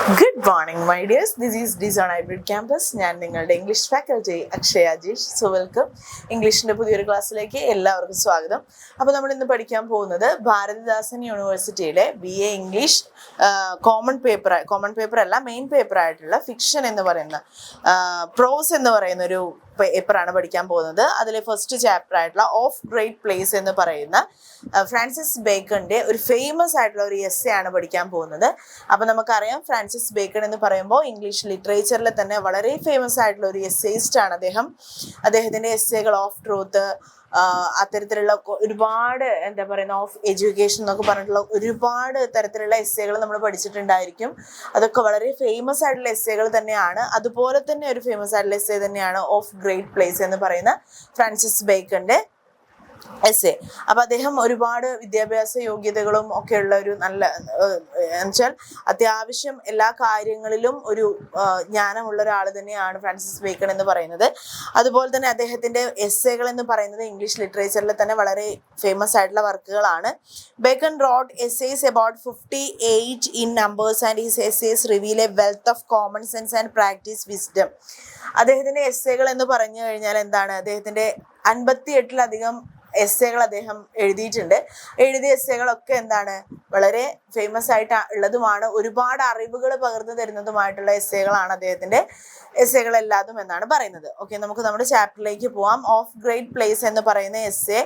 Good morning, my dears. This is Dizon Hybrid Campus. ഞാൻ നിങ്ങളുടെ English faculty Akshaya Ajeesh. So welcome. ഇംഗ്ലീഷിൻ്റെ പുതിയൊരു ക്ലാസ്സിലേക്ക് എല്ലാവർക്കും സ്വാഗതം. അപ്പോൾ നമ്മൾ ഇന്ന് പഠിക്കാൻ പോകുന്നത് ഭാരതിദാസൻ യൂണിവേഴ്സിറ്റിയിലെ BA ഇംഗ്ലീഷ് കോമൺ പേപ്പർ അല്ല, മെയിൻ പേപ്പർ ആയിട്ടുള്ള ഫിക്ഷൻ എന്ന് പറയുന്ന പ്രോസ് എന്ന് പറയുന്ന ഒരു പേപ്പറാണ് പഠിക്കാൻ പോകുന്നത്. അതിലെ ഫസ്റ്റ് ചാപ്റ്റർ ആയിട്ടുള്ള ഓഫ് ഗ്രേറ്റ് പ്ലേസ് എന്ന് പറയുന്ന ഫ്രാൻസിസ് ബേക്കണിന്റെ ഒരു ഫേമസ് ആയിട്ടുള്ള ഒരു എസ്സേ ആണ് പഠിക്കാൻ പോകുന്നത്. അപ്പൊ നമുക്കറിയാം, ഫ്രാൻസിസ് ബേക്കൺ എന്ന് പറയുമ്പോൾ ഇംഗ്ലീഷ് ലിറ്ററേച്ചറിൽ തന്നെ വളരെ ഫേമസ് ആയിട്ടുള്ള ഒരു എസ്സേയിസ്റ്റ് ആണ് അദ്ദേഹം. അദ്ദേഹത്തിന്റെ എസ്സേകൾ ഓഫ് ട്രൂത്ത്, അത്തരത്തിലുള്ള ഒരുപാട് എന്താ പറയുന്ന ഓഫ് എഡ്യൂക്കേഷൻ എന്നൊക്കെ പറഞ്ഞിട്ടുള്ള ഒരുപാട് തരത്തിലുള്ള എസ്സേകൾ നമ്മൾ പഠിച്ചിട്ടുണ്ടായിരിക്കും. അതൊക്കെ വളരെ ഫേമസ് ആയിട്ടുള്ള എസ്സേകൾ തന്നെയാണ്. അതുപോലെ തന്നെ ഒരു ഫേമസ് ആയിട്ടുള്ള എസ്സേ തന്നെയാണ് ഓഫ് ഗ്രേറ്റ് പ്ലേസ് എന്ന് പറയുന്ന ഫ്രാൻസിസ് ബേക്കന്റെ എസ്സേ. അപ്പൊ അദ്ദേഹം ഒരുപാട് വിദ്യാഭ്യാസ യോഗ്യതകളും ഒക്കെ ഉള്ള ഒരു നല്ല എന്നുവെച്ചാൽ അത്യാവശ്യം എല്ലാ കാര്യങ്ങളിലും ഒരു ജ്ഞാനമുള്ള ഒരാൾ തന്നെയാണ് ഫ്രാൻസിസ് ബേക്കൺ എന്ന് പറയുന്നത്. അതുപോലെ തന്നെ അദ്ദേഹത്തിന്റെ എസ്സേകൾ എന്ന് പറയുന്നത് ഇംഗ്ലീഷ് ലിറ്ററേച്ചറിൽ തന്നെ വളരെ ഫേമസ് ആയിട്ടുള്ള വർക്കുകളാണ്. Bacon wrote essays about 58 in numbers and his essays reveal a wealth of common sense and practice wisdom. അദ്ദേഹത്തിന്റെ എസ്സേകൾ എന്ന് പറഞ്ഞു കഴിഞ്ഞാൽ എന്താണ്, അദ്ദേഹത്തിന്റെ 58-ലധികം എസ്സേകൾ അദ്ദേഹം എഴുതിയിട്ടുണ്ട്. എഴുതിയ എസ്സേകളൊക്കെ എന്താണ്, വളരെ ഫേമസ് ആയിട്ട് ഉള്ളതുമാണ്, ഒരുപാട് അറിവുകൾ പകർന്നു തരുന്നതുമായിട്ടുള്ള എസ്സേകളാണ് അദ്ദേഹത്തിന്റെ എസ്സേകൾ എല്ലാതും എന്നാണ് പറയുന്നത്. ഓക്കെ, നമുക്ക് നമ്മുടെ ചാപ്റ്ററിലേക്ക് പോവാം. ഓഫ് ഗ്രേറ്റ് പ്ലേസ് എന്ന് പറയുന്ന എസ്സേ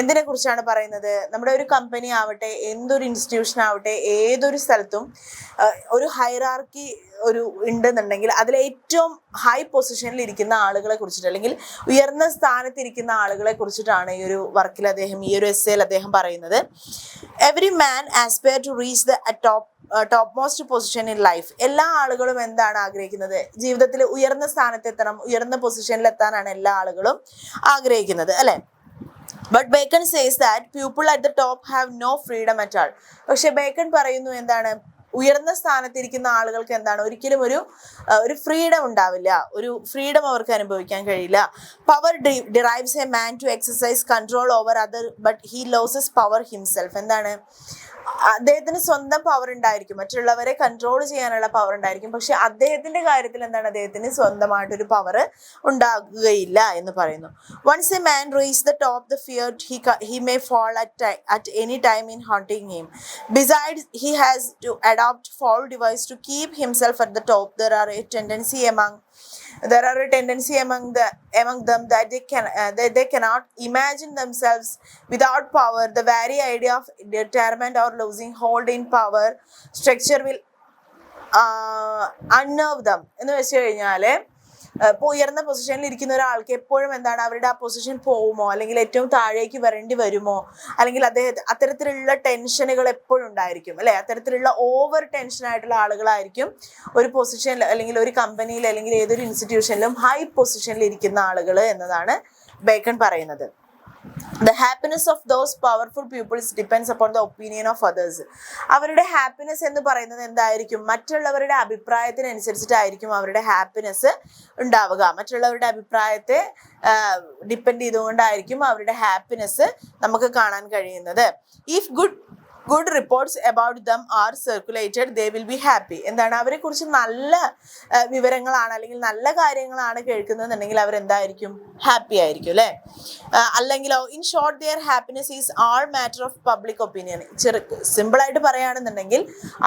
എന്തിനെ കുറിച്ചാണ് പറയുന്നത്? നമ്മുടെ ഒരു കമ്പനി ആവട്ടെ, എന്തൊരു ഇൻസ്റ്റിറ്റ്യൂഷൻ ആവട്ടെ, ഏതൊരു സ്ഥലത്തും ഒരു ഹൈറാർക്കി ഒരു ഉണ്ടെന്നുണ്ടെങ്കിൽ അതിൽ ഏറ്റവും ഹൈ പൊസിഷനിൽ ഇരിക്കുന്ന ആളുകളെ കുറിച്ചിട്ട്, അല്ലെങ്കിൽ ഉയർന്ന സ്ഥാനത്തിരിക്കുന്ന ആളുകളെ കുറിച്ചിട്ടാണ് ഈ ഒരു വർക്കിൽ അദ്ദേഹം, ഈ ഒരു എസ്സേയിൽ അദ്ദേഹം പറയുന്നത്. Every man aspire to reach the top most position in life. എല്ലാ ആളുകളും എന്താണ് ആഗ്രഹിക്കുന്നത്? ജീവിതത്തിൽ ഉയർന്ന സ്ഥാനത്തെത്തണം, ഉയർന്ന പൊസിഷനിൽ എത്താനാണ് എല്ലാ ആളുകളും ആഗ്രഹിക്കുന്നത്, അല്ലെ? But Bacon says that people at the top have no freedom at all. പക്ഷെ ബേക്കൺ പറയുന്നു എന്താണ്, ഉയർന്ന സ്ഥാനത്തിരിക്കുന്ന ആളുകൾക്ക് എന്താണ്, ഒരിക്കലും ഒരു ഫ്രീഡം ഉണ്ടാവില്ല, ഒരു ഫ്രീഡം അവർക്ക് അനുഭവിക്കാൻ കഴിയില്ല. Power derives a man to exercise control over other but he loses power himself. എന്താണ്, അദ്ദേഹത്തിന് സ്വന്തം പവർ ഉണ്ടായിരിക്കും, മറ്റുള്ളവരെ കൺട്രോൾ ചെയ്യാനുള്ള പവർ ഉണ്ടായിരിക്കും, പക്ഷെ അദ്ദേഹത്തിന്റെ കാര്യത്തിൽ എന്താണ്, അദ്ദേഹത്തിന് സ്വന്തമായിട്ടൊരു പവർ ഉണ്ടാകുകയില്ല എന്ന് പറയുന്നു. Once a man reach the top the feared he may fall at any time in hunting him. Besides, he has to adopt foul device to keep himself at the top. There are a tendency among them that they cannot imagine themselves without power. The very idea of retirement or losing hold in power structure will unnerve them. എന്ന് വെച്ച് കഴിഞ്ഞാല് ഇപ്പോൾ ഉയർന്ന പൊസിഷനിൽ ഇരിക്കുന്ന ഒരാൾക്ക് എപ്പോഴും എന്താണ്, അവരുടെ ആ പൊസിഷൻ പോവുമോ, അല്ലെങ്കിൽ ഏറ്റവും താഴേക്ക് വരേണ്ടി വരുമോ, അല്ലെങ്കിൽ അത്തരത്തിലുള്ള ടെൻഷനുകൾ എപ്പോഴും ഉണ്ടായിരിക്കും, അല്ലെ? അത്തരത്തിലുള്ള ഓവർ ടെൻഷൻ ആയിട്ടുള്ള ആളുകളായിരിക്കും ഒരു പൊസിഷനിൽ, അല്ലെങ്കിൽ ഒരു കമ്പനിയിൽ, അല്ലെങ്കിൽ ഏതൊരു ഇൻസ്റ്റിറ്റ്യൂഷനിലും ഹൈ പൊസിഷനിൽ ഇരിക്കുന്ന ആളുകൾ എന്നതാണ് ബേക്കൺ പറയുന്നത്. The happiness of those powerful pupils depends upon the opinion of others. അവരുടെ ഹാപ്പിനെസ് എന്ന് പറയുന്നത് എന്തായിരിക്കും? മറ്റുള്ളവരുടെ അഭിപ്രായത്തിനനുസരിച്ചിട്ടായിരിക്കും അവരുടെ ഹാപ്പിനെസ് ഉണ്ടാവുക. മറ്റുള്ളവരുടെ അഭിപ്രായത്തെ ഡിപ്പെൻഡ് ചെയ്തുകൊണ്ടായിരിക്കും അവരുടെ ഹാപ്പിനെസ് നമുക്ക് കാണാൻ കഴിയുന്നത്. If good reports about them are circulated, they will be happy. എന്താണ്, അവരെ കുറിച്ച് നല്ല വിവരങ്ങളാണ്, അല്ലെങ്കിൽ നല്ല കാര്യങ്ങളാണ് കേൾക്കുന്നതെന്നുണ്ടെങ്കിൽ അവരെന്തായിരിക്കും? ഹാപ്പി ആയിരിക്കും, അല്ലെ? അല്ലെങ്കിലോ in short their happiness is all matter of public opinion. സിമ്പിളായിട്ട് പറയുകയാണെന്നുണ്ടെങ്കിൽ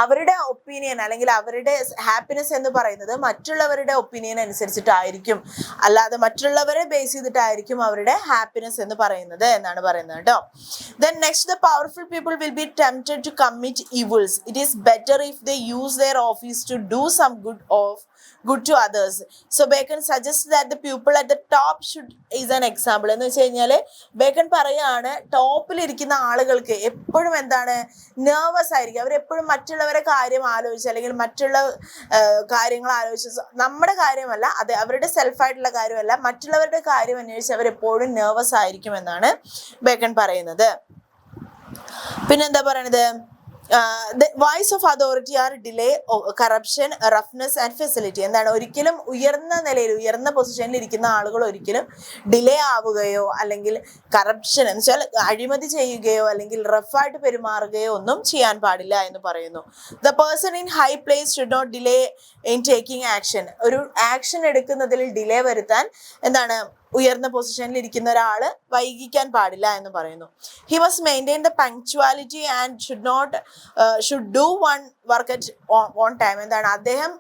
അവരുടെ ഒപ്പീനിയൻ, അല്ലെങ്കിൽ അവരുടെ ഹാപ്പിനെസ് എന്ന് പറയുന്നത് മറ്റുള്ളവരുടെ ഒപ്പീനിയൻ അനുസരിച്ചിട്ടായിരിക്കും, അല്ലാതെ മറ്റുള്ളവരെ ബേസ് ചെയ്തിട്ടായിരിക്കും അവരുടെ ഹാപ്പിനെസ് എന്ന് പറയുന്നത് എന്നാണ് പറയുന്നത് കേട്ടോ. Then next, the powerful people will be tempted to commit evils. It is better if they use their office to do some good to others. So Bacon suggests that the people at the top is an example. എന്ന് വെച്ച് കഴിഞ്ഞാൽ bacon പറയാണ്, ടോപ്പിൽ ഇരിക്കുന്ന ആളുകൾക്ക് എപ്പോഴും എന്താണ്, nervous ആയിരിക്കും. അവരെപ്പോഴും മറ്റുള്ളവരെ കാര്യം ആലോചിച്ച്, അല്ലെങ്കിൽ മറ്റുള്ള കാര്യങ്ങൾ ആലോചിച്ച്, നമ്മുടെ കാര്യമല്ല, അത് അവരുടെ സെൽഫായിട്ടുള്ള കാര്യമല്ല, മറ്റുള്ളവരുടെ കാര്യം അന്വേഷിച്ച് അവരെപ്പോഴും നെർവസ് ആയിരിക്കും എന്നാണ് ബേക്കൺ പറയുന്നത്. പിന്നെന്താ പറയണത്? The voice of authority are delay, corruption, roughness and facility. എന്താണ്, ഒരിക്കലും ഉയർന്ന നിലയിൽ ഉയർന്ന പൊസിഷനിൽ ഇരിക്കുന്ന ആളുകൾ ഒരിക്കലും ഡിലേ ആവുകയോ അല്ലെങ്കിൽ കറപ്ഷൻ എന്ന് വെച്ചാൽ അഴിമതി ചെയ്യുകയോ അല്ലെങ്കിൽ റഫായിട്ട് പെരുമാറുകയോ ഒന്നും ചെയ്യാൻ പാടില്ല എന്ന് പറയുന്നു. The person in high place should not delay in taking action. ഒരു ആക്ഷൻ എടുക്കുന്നതിൽ ഡിലേ വരുത്താൻ എന്താണ് ഉയർന്ന പൊസിഷനിൽ ഇരിക്കുന്ന ഒരാള് വൈകിക്കാൻ പാടില്ല എന്ന് പറയുന്നു. He must maintain the punctuality and should do one work at on time. എന്താണ്, അദ്ദേഹം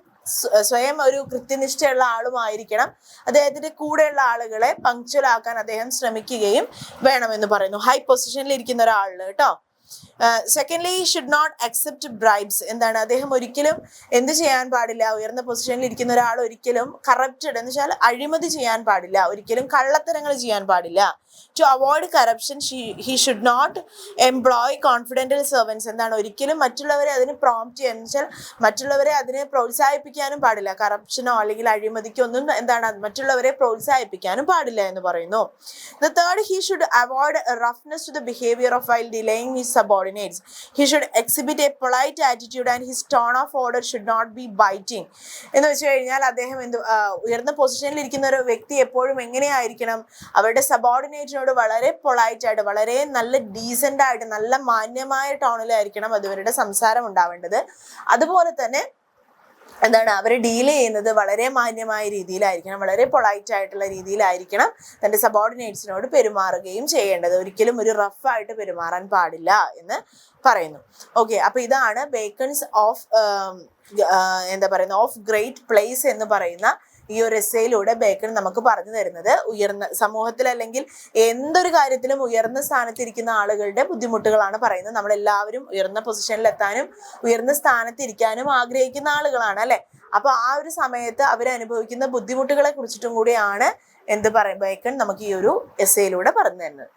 സ്വയം ഒരു കൃത്യനിഷ്ഠയുള്ള ആളുമായിരിക്കണം. അദ്ദേഹത്തിന്റെ കൂടെയുള്ള ആളുകളെ പങ്ക്ച്വൽ ആക്കാൻ അദ്ദേഹം ശ്രമിക്കുകയും വേണമെന്ന് പറയുന്നു. ഹൈ പൊസിഷനിൽ ഇരിക്കുന്ന ഒരാളില് കേട്ടോ. Secondly, should not accept bribes. എന്താണ്, അദ്ദേഹം ഒരിക്കലും എന്ത് ചെയ്യാൻ പാടില്ല, ഉയർന്ന പൊസിഷനിൽ ഇരിക്കുന്ന ഒരാൾ ഒരിക്കലും കറപ്റ്റഡ് എന്ന് വെച്ചാൽ അഴിമതി ചെയ്യാൻ പാടില്ല, ഒരിക്കലും കള്ളത്തരങ്ങൾ ചെയ്യാൻ പാടില്ല. To avoid corruption he should not employ confidential servants. എന്താണ്, ഒരിക്കലും മറ്റുള്ളവരെ അതിന് പ്രോംപ്റ്റ് ചെയ്യാൻ വെച്ചാൽ മറ്റുള്ളവരെ അതിനെ പ്രോത്സാഹിപ്പിക്കാനും പാടില്ല. കറപ്ഷനോ അല്ലെങ്കിൽ അഴിമതിക്കോ ഒന്നും എന്താണ് മറ്റുള്ളവരെ പ്രോത്സാഹിപ്പിക്കാനും പാടില്ല എന്ന് പറയുന്നു. The third, he should avoid roughness to the behaviour of while delaying his subordinates. He should exhibit a polite attitude and his tone of order should not be biting. എന്ന് വെച്ച് കഴിഞ്ഞാൽ അദ്ദേഹം ഉയർന്ന പൊസിഷനിൽ ഇരിക്കുന്ന ഒരു വ്യക്തി എപ്പോഴും എങ്ങനെയായിരിക്കണം, അവരുടെ സബോർഡിനേറ്റിനോട് വളരെ പൊളൈറ്റ് ആയിട്ട്, വളരെ നല്ല ഡീസന്റ് ആയിട്ട്, നല്ല മാന്യമായ ടോണിലായിരിക്കണം അതുവരുടെ സംസാരം ഉണ്ടാവേണ്ടത്. അതുപോലെ തന്നെ എന്താണ്, അവരെ ഡീൽ ചെയ്യുന്നത് വളരെ മാന്യമായ രീതിയിലായിരിക്കണം, വളരെ പൊളൈറ്റ് ആയിട്ടുള്ള രീതിയിലായിരിക്കണം തൻ്റെ സബോർഡിനേറ്റ്സിനോട് പെരുമാറുകയും ചെയ്യേണ്ടത്. ഒരിക്കലും ഒരു റഫായിട്ട് പെരുമാറാൻ പാടില്ല എന്ന് പറയുന്നു. ഓക്കെ, അപ്പൊ ഇതാണ് ബേക്കൺസ് ഓഫ് എന്താ പറയുന്നത് ഓഫ് ഗ്രേറ്റ് പ്ലേസ് എന്ന് പറയുന്ന ഈ ഒരു എസ്സേയിലൂടെ ബേക്കൺ നമുക്ക് പറഞ്ഞു തരുന്നത് ഉയർന്ന സമൂഹത്തിൽ അല്ലെങ്കിൽ എന്തൊരു കാര്യത്തിലും ഉയർന്ന സ്ഥാനത്തിരിക്കുന്ന ആളുകളുടെ ബുദ്ധിമുട്ടുകളാണ് പറയുന്നത്. നമ്മളെല്ലാവരും ഉയർന്ന പൊസിഷനിൽ എത്താനും ഉയർന്ന സ്ഥാനത്തിരിക്കാനും ആഗ്രഹിക്കുന്ന ആളുകളാണ് അല്ലെ. അപ്പൊ ആ ഒരു സമയത്ത് അവരനുഭവിക്കുന്ന ബുദ്ധിമുട്ടുകളെ കുറിച്ചിട്ടും കൂടിയാണ് എന്ത് പറയും ബേക്കൺ നമുക്ക് ഈ ഒരു എസ്സേയിലൂടെ പറഞ്ഞു തരുന്നത്.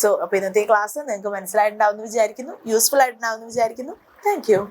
സോ അപ്പൊ ഇന്നത്തെ ക്ലാസ് നിങ്ങൾക്ക് മനസ്സിലായിട്ടുണ്ടാവുമെന്ന് വിചാരിക്കുന്നു, യൂസ്ഫുൾ ആയിട്ടുണ്ടാവുമെന്ന് വിചാരിക്കുന്നു. Thank you.